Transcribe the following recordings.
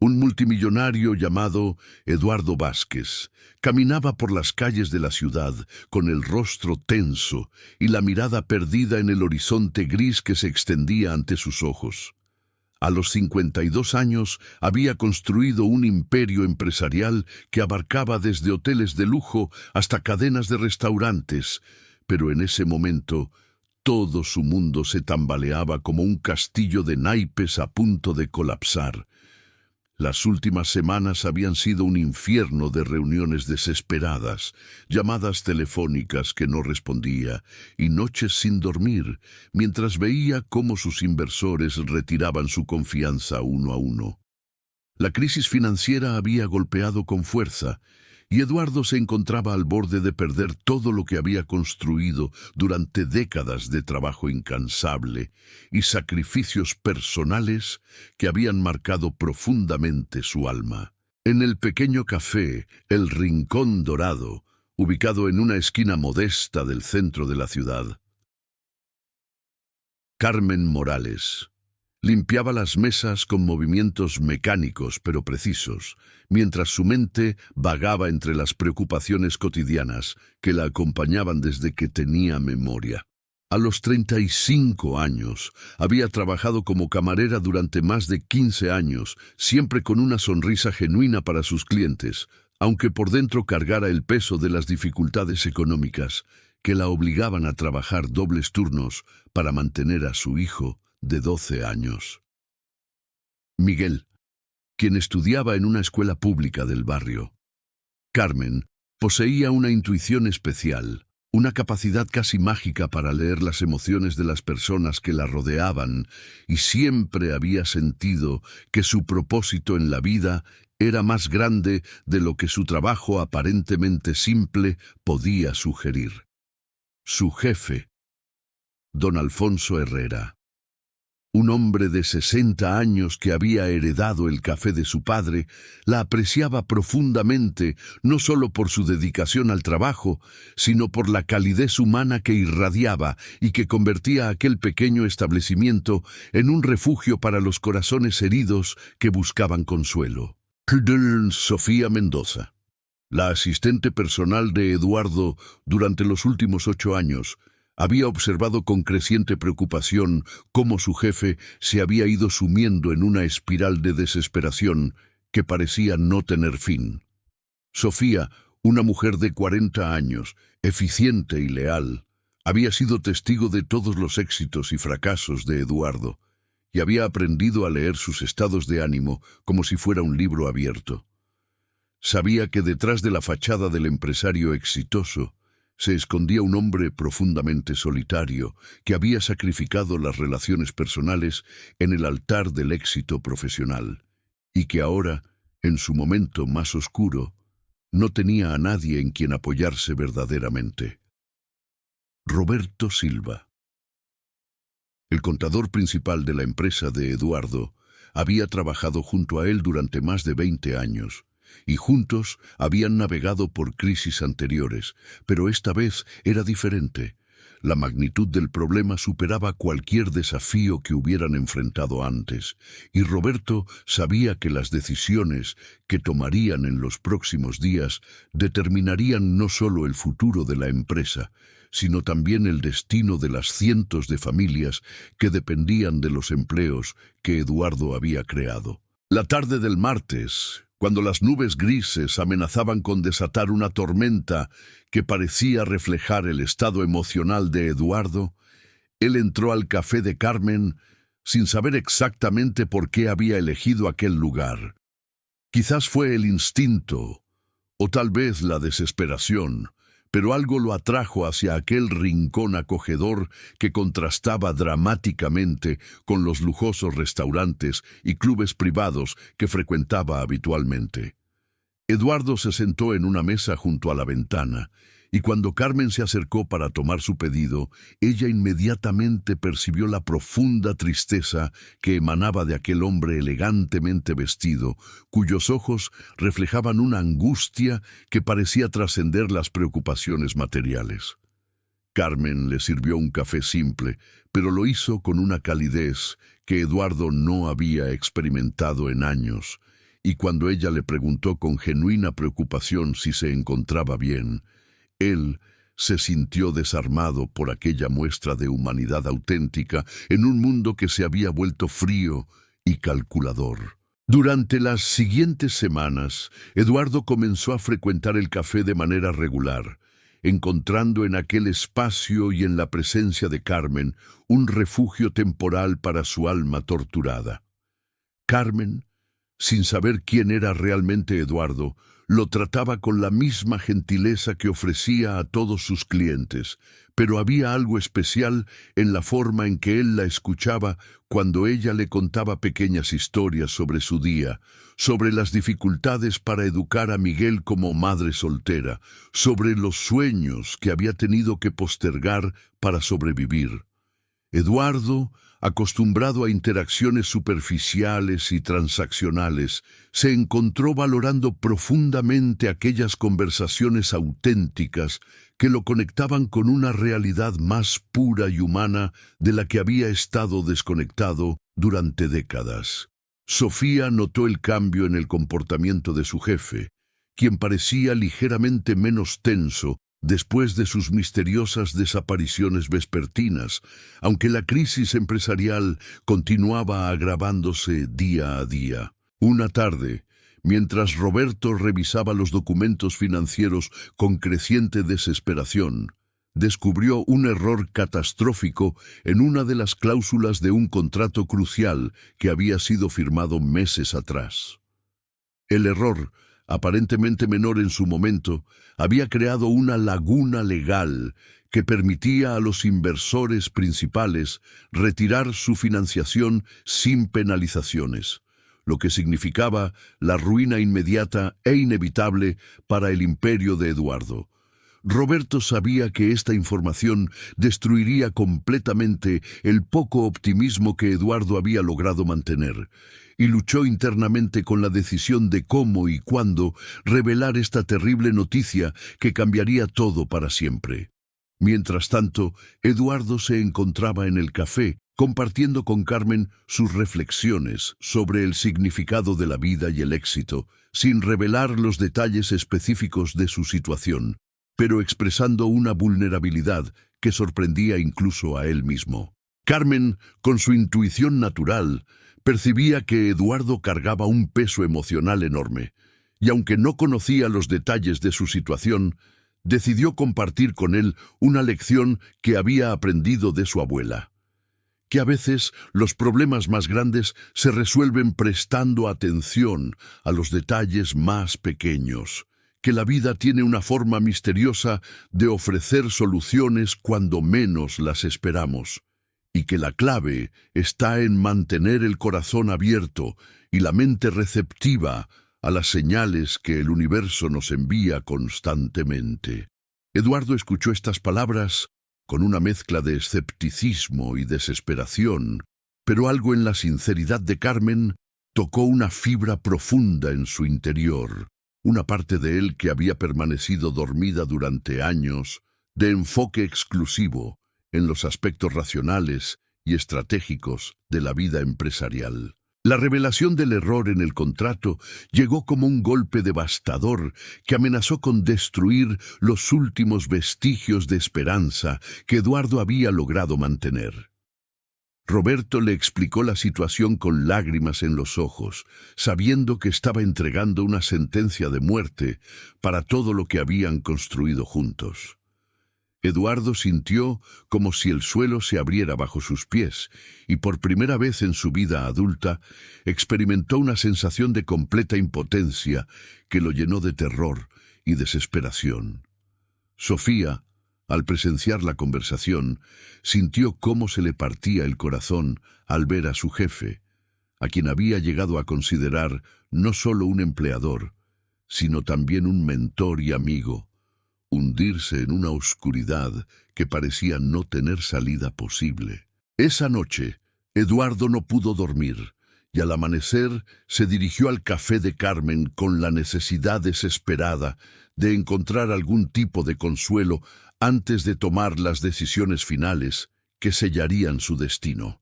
Un multimillonario llamado Eduardo Vázquez caminaba por las calles de la ciudad con el rostro tenso y la mirada perdida en el horizonte gris que se extendía ante sus ojos. A los 52 años había construido un imperio empresarial que abarcaba desde hoteles de lujo hasta cadenas de restaurantes, pero en ese momento todo su mundo se tambaleaba como un castillo de naipes a punto de colapsar. Las últimas semanas habían sido un infierno de reuniones desesperadas, llamadas telefónicas que no respondía y noches sin dormir, mientras veía cómo sus inversores retiraban su confianza uno a uno. La crisis financiera había golpeado con fuerza y Eduardo se encontraba al borde de perder todo lo que había construido durante décadas de trabajo incansable y sacrificios personales que habían marcado profundamente su alma. En el pequeño café, El Rincón Dorado, ubicado en una esquina modesta del centro de la ciudad, Carmen Morales limpiaba las mesas con movimientos mecánicos pero precisos, mientras su mente vagaba entre las preocupaciones cotidianas que la acompañaban desde que tenía memoria. A los 35 años había trabajado como camarera durante más de 15 años, siempre con una sonrisa genuina para sus clientes, aunque por dentro cargara el peso de las dificultades económicas que la obligaban a trabajar dobles turnos para mantener a su hijo de 12 años. Miguel, quien estudiaba en una escuela pública del barrio. Carmen poseía una intuición especial, una capacidad casi mágica para leer las emociones de las personas que la rodeaban, y siempre había sentido que su propósito en la vida era más grande de lo que su trabajo aparentemente simple podía sugerir. Su jefe, don Alfonso Herrera, un hombre de 60 años que había heredado el café de su padre, la apreciaba profundamente, no solo por su dedicación al trabajo, sino por la calidez humana que irradiaba y que convertía aquel pequeño establecimiento en un refugio para los corazones heridos que buscaban consuelo. Sofía Mendoza, la asistente personal de Eduardo durante los últimos 8 años, había observado con creciente preocupación cómo su jefe se había ido sumiendo en una espiral de desesperación que parecía no tener fin. Sofía, una mujer de 40 años, eficiente y leal, había sido testigo de todos los éxitos y fracasos de Eduardo y había aprendido a leer sus estados de ánimo como si fuera un libro abierto. Sabía que detrás de la fachada del empresario exitoso se escondía un hombre profundamente solitario que había sacrificado las relaciones personales en el altar del éxito profesional y que ahora, en su momento más oscuro, no tenía a nadie en quien apoyarse verdaderamente. Roberto Silva, el contador principal de la empresa de Eduardo, había trabajado junto a él durante más de 20 años. Y juntos habían navegado por crisis anteriores, pero esta vez era diferente. La magnitud del problema superaba cualquier desafío que hubieran enfrentado antes, y Roberto sabía que las decisiones que tomarían en los próximos días determinarían no solo el futuro de la empresa, sino también el destino de las cientos de familias que dependían de los empleos que Eduardo había creado. La tarde del martes, cuando las nubes grises amenazaban con desatar una tormenta que parecía reflejar el estado emocional de Eduardo, él entró al café de Carmen sin saber exactamente por qué había elegido aquel lugar. Quizás fue el instinto, o tal vez la desesperación, pero algo lo atrajo hacia aquel rincón acogedor que contrastaba dramáticamente con los lujosos restaurantes y clubes privados que frecuentaba habitualmente. Eduardo se sentó en una mesa junto a la ventana, y cuando Carmen se acercó para tomar su pedido, ella inmediatamente percibió la profunda tristeza que emanaba de aquel hombre elegantemente vestido, cuyos ojos reflejaban una angustia que parecía trascender las preocupaciones materiales. Carmen le sirvió un café simple, pero lo hizo con una calidez que Eduardo no había experimentado en años, y cuando ella le preguntó con genuina preocupación si se encontraba bien, él se sintió desarmado por aquella muestra de humanidad auténtica en un mundo que se había vuelto frío y calculador. Durante las siguientes semanas, Eduardo comenzó a frecuentar el café de manera regular, encontrando en aquel espacio y en la presencia de Carmen un refugio temporal para su alma torturada. Carmen, sin saber quién era realmente Eduardo, lo trataba con la misma gentileza que ofrecía a todos sus clientes, pero había algo especial en la forma en que él la escuchaba cuando ella le contaba pequeñas historias sobre su día, sobre las dificultades para educar a Miguel como madre soltera, sobre los sueños que había tenido que postergar para sobrevivir. Eduardo, acostumbrado a interacciones superficiales y transaccionales, se encontró valorando profundamente aquellas conversaciones auténticas que lo conectaban con una realidad más pura y humana de la que había estado desconectado durante décadas. Sofía notó el cambio en el comportamiento de su jefe, quien parecía ligeramente menos tenso después de sus misteriosas desapariciones vespertinas, aunque la crisis empresarial continuaba agravándose día a día. Una tarde, mientras Roberto revisaba los documentos financieros con creciente desesperación, descubrió un error catastrófico en una de las cláusulas de un contrato crucial que había sido firmado meses atrás. El error, aparentemente menor en su momento, había creado una laguna legal que permitía a los inversores principales retirar su financiación sin penalizaciones, lo que significaba la ruina inmediata e inevitable para el imperio de Eduardo. Roberto sabía que esta información destruiría completamente el poco optimismo que Eduardo había logrado mantener, y luchó internamente con la decisión de cómo y cuándo revelar esta terrible noticia que cambiaría todo para siempre. Mientras tanto, Eduardo se encontraba en el café, compartiendo con Carmen sus reflexiones sobre el significado de la vida y el éxito, sin revelar los detalles específicos de su situación, pero expresando una vulnerabilidad que sorprendía incluso a él mismo. Carmen, con su intuición natural, percibía que Eduardo cargaba un peso emocional enorme, y aunque no conocía los detalles de su situación, decidió compartir con él una lección que había aprendido de su abuela: que a veces los problemas más grandes se resuelven prestando atención a los detalles más pequeños, que la vida tiene una forma misteriosa de ofrecer soluciones cuando menos las esperamos, y que la clave está en mantener el corazón abierto y la mente receptiva a las señales que el universo nos envía constantemente. Eduardo escuchó estas palabras con una mezcla de escepticismo y desesperación, pero algo en la sinceridad de Carmen tocó una fibra profunda en su interior, una parte de él que había permanecido dormida durante años, de enfoque exclusivo en los aspectos racionales y estratégicos de la vida empresarial. La revelación del error en el contrato llegó como un golpe devastador que amenazó con destruir los últimos vestigios de esperanza que Eduardo había logrado mantener. Roberto le explicó la situación con lágrimas en los ojos, sabiendo que estaba entregando una sentencia de muerte para todo lo que habían construido juntos. Eduardo sintió como si el suelo se abriera bajo sus pies y por primera vez en su vida adulta experimentó una sensación de completa impotencia que lo llenó de terror y desesperación. Sofía, al presenciar la conversación, sintió cómo se le partía el corazón al ver a su jefe, a quien había llegado a considerar no solo un empleador, sino también un mentor y amigo, hundirse en una oscuridad que parecía no tener salida posible. Esa noche, Eduardo no pudo dormir, y al amanecer se dirigió al café de Carmen con la necesidad desesperada de encontrar algún tipo de consuelo antes de tomar las decisiones finales que sellarían su destino.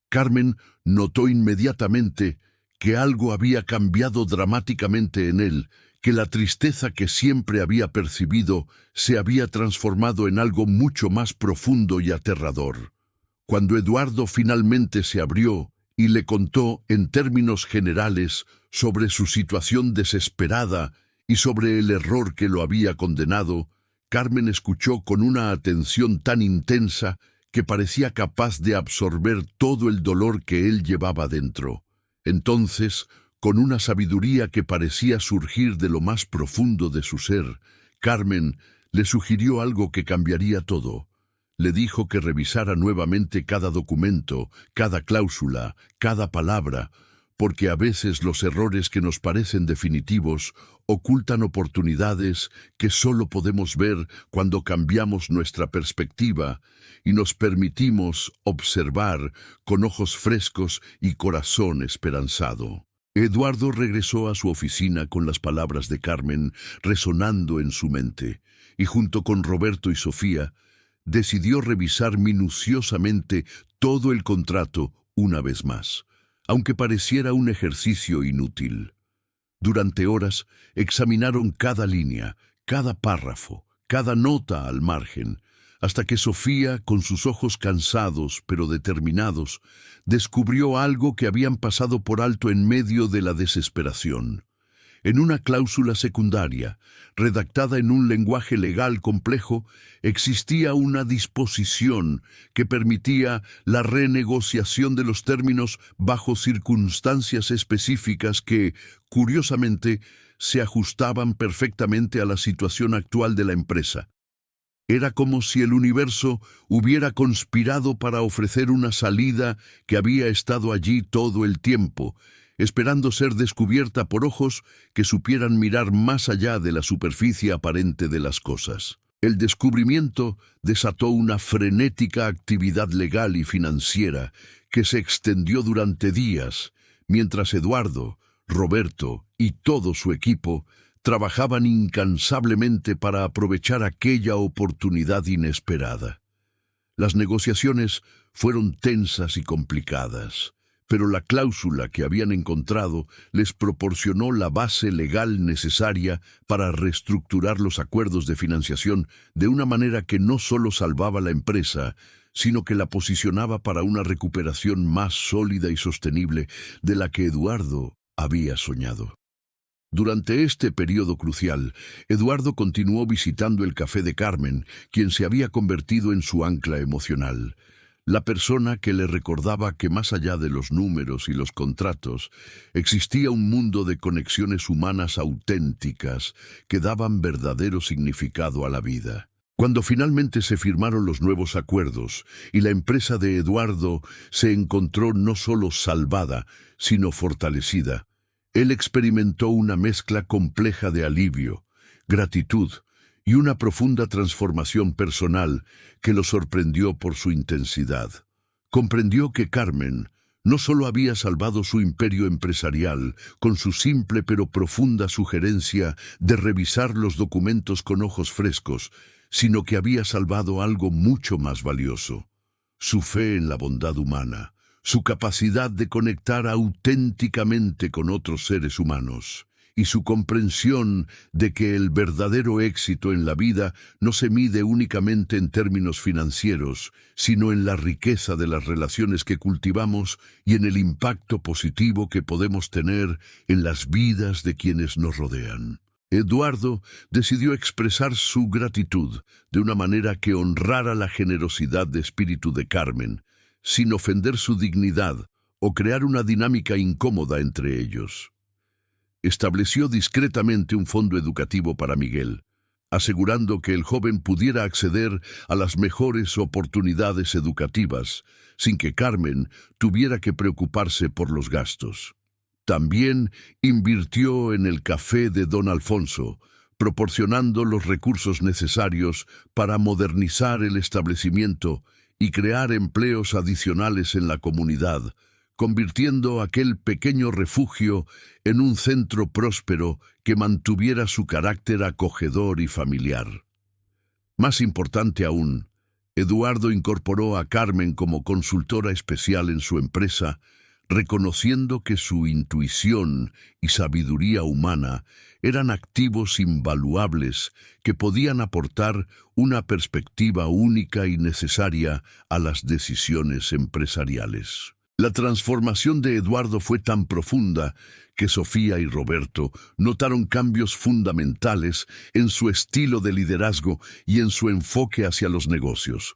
Carmen notó inmediatamente que algo había cambiado dramáticamente en él, que la tristeza que siempre había percibido se había transformado en algo mucho más profundo y aterrador. Cuando Eduardo finalmente se abrió y le contó en términos generales sobre su situación desesperada y sobre el error que lo había condenado, Carmen escuchó con una atención tan intensa que parecía capaz de absorber todo el dolor que él llevaba dentro. Entonces, con una sabiduría que parecía surgir de lo más profundo de su ser, Carmen le sugirió algo que cambiaría todo. Le dijo que revisara nuevamente cada documento, cada cláusula, cada palabra, porque a veces los errores que nos parecen definitivos ocultan oportunidades que solo podemos ver cuando cambiamos nuestra perspectiva y nos permitimos observar con ojos frescos y corazón esperanzado. Eduardo regresó a su oficina con las palabras de Carmen resonando en su mente, y junto con Roberto y Sofía, decidió revisar minuciosamente todo el contrato una vez más, aunque pareciera un ejercicio inútil. Durante horas examinaron cada línea, cada párrafo, cada nota al margen, hasta que Sofía, con sus ojos cansados pero determinados, descubrió algo que habían pasado por alto en medio de la desesperación. En una cláusula secundaria, redactada en un lenguaje legal complejo, existía una disposición que permitía la renegociación de los términos bajo circunstancias específicas que, curiosamente, se ajustaban perfectamente a la situación actual de la empresa. Era como si el universo hubiera conspirado para ofrecer una salida que había estado allí todo el tiempo, esperando ser descubierta por ojos que supieran mirar más allá de la superficie aparente de las cosas. El descubrimiento desató una frenética actividad legal y financiera que se extendió durante días, mientras Eduardo, Roberto y todo su equipo trabajaban incansablemente para aprovechar aquella oportunidad inesperada. Las negociaciones fueron tensas y complicadas, pero la cláusula que habían encontrado les proporcionó la base legal necesaria para reestructurar los acuerdos de financiación de una manera que no solo salvaba la empresa, sino que la posicionaba para una recuperación más sólida y sostenible de la que Eduardo había soñado. Durante este periodo crucial, Eduardo continuó visitando el café de Carmen, quien se había convertido en su ancla emocional. La persona que le recordaba que más allá de los números y los contratos, existía un mundo de conexiones humanas auténticas que daban verdadero significado a la vida. Cuando finalmente se firmaron los nuevos acuerdos y la empresa de Eduardo se encontró no solo salvada, sino fortalecida, él experimentó una mezcla compleja de alivio, gratitud y una profunda transformación personal que lo sorprendió por su intensidad. Comprendió que Carmen no solo había salvado su imperio empresarial con su simple pero profunda sugerencia de revisar los documentos con ojos frescos, sino que había salvado algo mucho más valioso: su fe en la bondad humana, su capacidad de conectar auténticamente con otros seres humanos, y su comprensión de que el verdadero éxito en la vida no se mide únicamente en términos financieros, sino en la riqueza de las relaciones que cultivamos y en el impacto positivo que podemos tener en las vidas de quienes nos rodean. Eduardo decidió expresar su gratitud de una manera que honrara la generosidad de espíritu de Carmen, sin ofender su dignidad o crear una dinámica incómoda entre ellos. Estableció discretamente un fondo educativo para Miguel, asegurando que el joven pudiera acceder a las mejores oportunidades educativas, sin que Carmen tuviera que preocuparse por los gastos. También invirtió en el café de Don Alfonso, proporcionando los recursos necesarios para modernizar el establecimiento y crear empleos adicionales en la comunidad, convirtiendo aquel pequeño refugio en un centro próspero que mantuviera su carácter acogedor y familiar. Más importante aún, Eduardo incorporó a Carmen como consultora especial en su empresa, reconociendo que su intuición y sabiduría humana eran activos invaluables que podían aportar una perspectiva única y necesaria a las decisiones empresariales. La transformación de Eduardo fue tan profunda que Sofía y Roberto notaron cambios fundamentales en su estilo de liderazgo y en su enfoque hacia los negocios.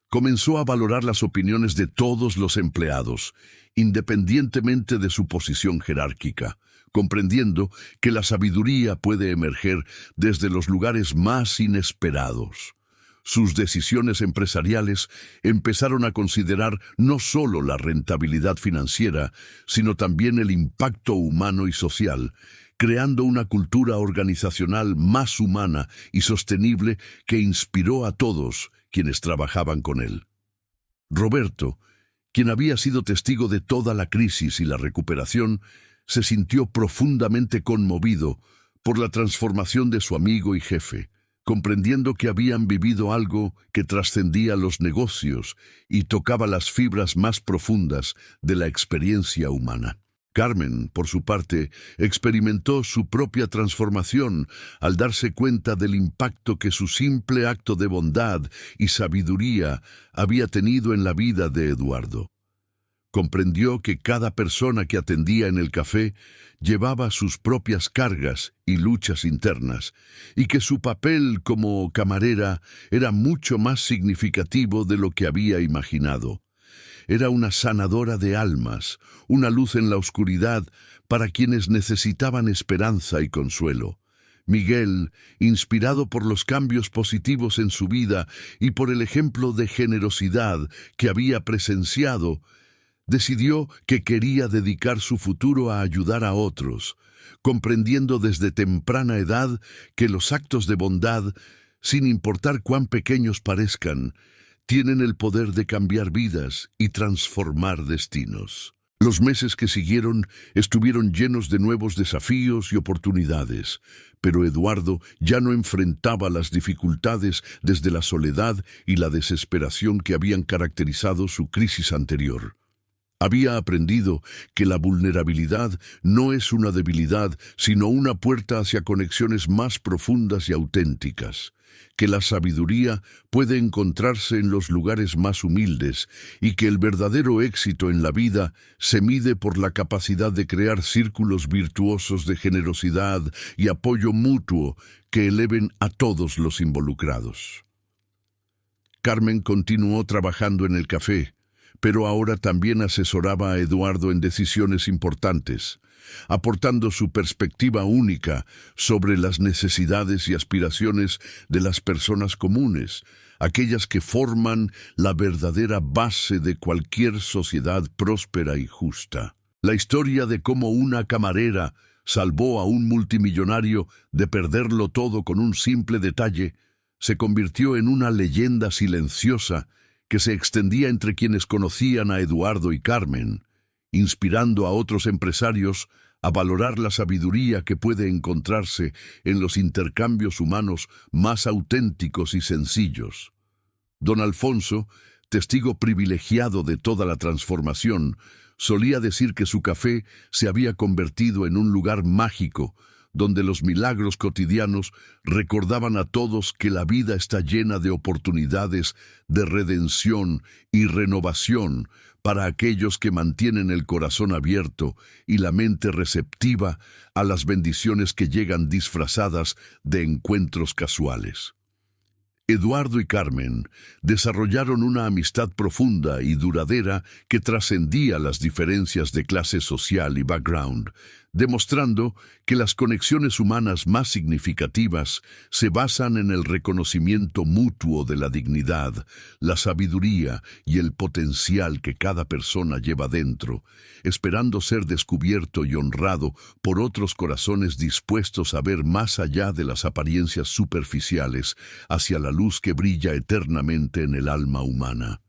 Comenzó a valorar las opiniones de todos los empleados, independientemente de su posición jerárquica, comprendiendo que la sabiduría puede emerger desde los lugares más inesperados. Sus decisiones empresariales empezaron a considerar no solo la rentabilidad financiera, sino también el impacto humano y social, creando una cultura organizacional más humana y sostenible que inspiró a todos quienes trabajaban con él. Roberto, quien había sido testigo de toda la crisis y la recuperación, se sintió profundamente conmovido por la transformación de su amigo y jefe, comprendiendo que habían vivido algo que trascendía los negocios y tocaba las fibras más profundas de la experiencia humana. Carmen, por su parte, experimentó su propia transformación al darse cuenta del impacto que su simple acto de bondad y sabiduría había tenido en la vida de Eduardo. Comprendió que cada persona que atendía en el café llevaba sus propias cargas y luchas internas, y que su papel como camarera era mucho más significativo de lo que había imaginado. Era una sanadora de almas, una luz en la oscuridad para quienes necesitaban esperanza y consuelo. Miguel, inspirado por los cambios positivos en su vida y por el ejemplo de generosidad que había presenciado, decidió que quería dedicar su futuro a ayudar a otros, comprendiendo desde temprana edad que los actos de bondad, sin importar cuán pequeños parezcan, tienen el poder de cambiar vidas y transformar destinos. Los meses que siguieron estuvieron llenos de nuevos desafíos y oportunidades, pero Eduardo ya no enfrentaba las dificultades desde la soledad y la desesperación que habían caracterizado su crisis anterior. Había aprendido que la vulnerabilidad no es una debilidad, sino una puerta hacia conexiones más profundas y auténticas, que la sabiduría puede encontrarse en los lugares más humildes y que el verdadero éxito en la vida se mide por la capacidad de crear círculos virtuosos de generosidad y apoyo mutuo que eleven a todos los involucrados. Carmen continuó trabajando en el café, pero ahora también asesoraba a Eduardo en decisiones importantes, aportando su perspectiva única sobre las necesidades y aspiraciones de las personas comunes, aquellas que forman la verdadera base de cualquier sociedad próspera y justa. La historia de cómo una camarera salvó a un multimillonario de perderlo todo con un simple detalle se convirtió en una leyenda silenciosa que se extendía entre quienes conocían a Eduardo y Carmen, inspirando a otros empresarios a valorar la sabiduría que puede encontrarse en los intercambios humanos más auténticos y sencillos. Don Alfonso, testigo privilegiado de toda la transformación, solía decir que su café se había convertido en un lugar mágico, donde los milagros cotidianos recordaban a todos que la vida está llena de oportunidades de redención y renovación para aquellos que mantienen el corazón abierto y la mente receptiva a las bendiciones que llegan disfrazadas de encuentros casuales. Eduardo y Carmen desarrollaron una amistad profunda y duradera que trascendía las diferencias de clase social y background, demostrando que las conexiones humanas más significativas se basan en el reconocimiento mutuo de la dignidad, la sabiduría y el potencial que cada persona lleva dentro, esperando ser descubierto y honrado por otros corazones dispuestos a ver más allá de las apariencias superficiales hacia la luz que brilla eternamente en el alma humana.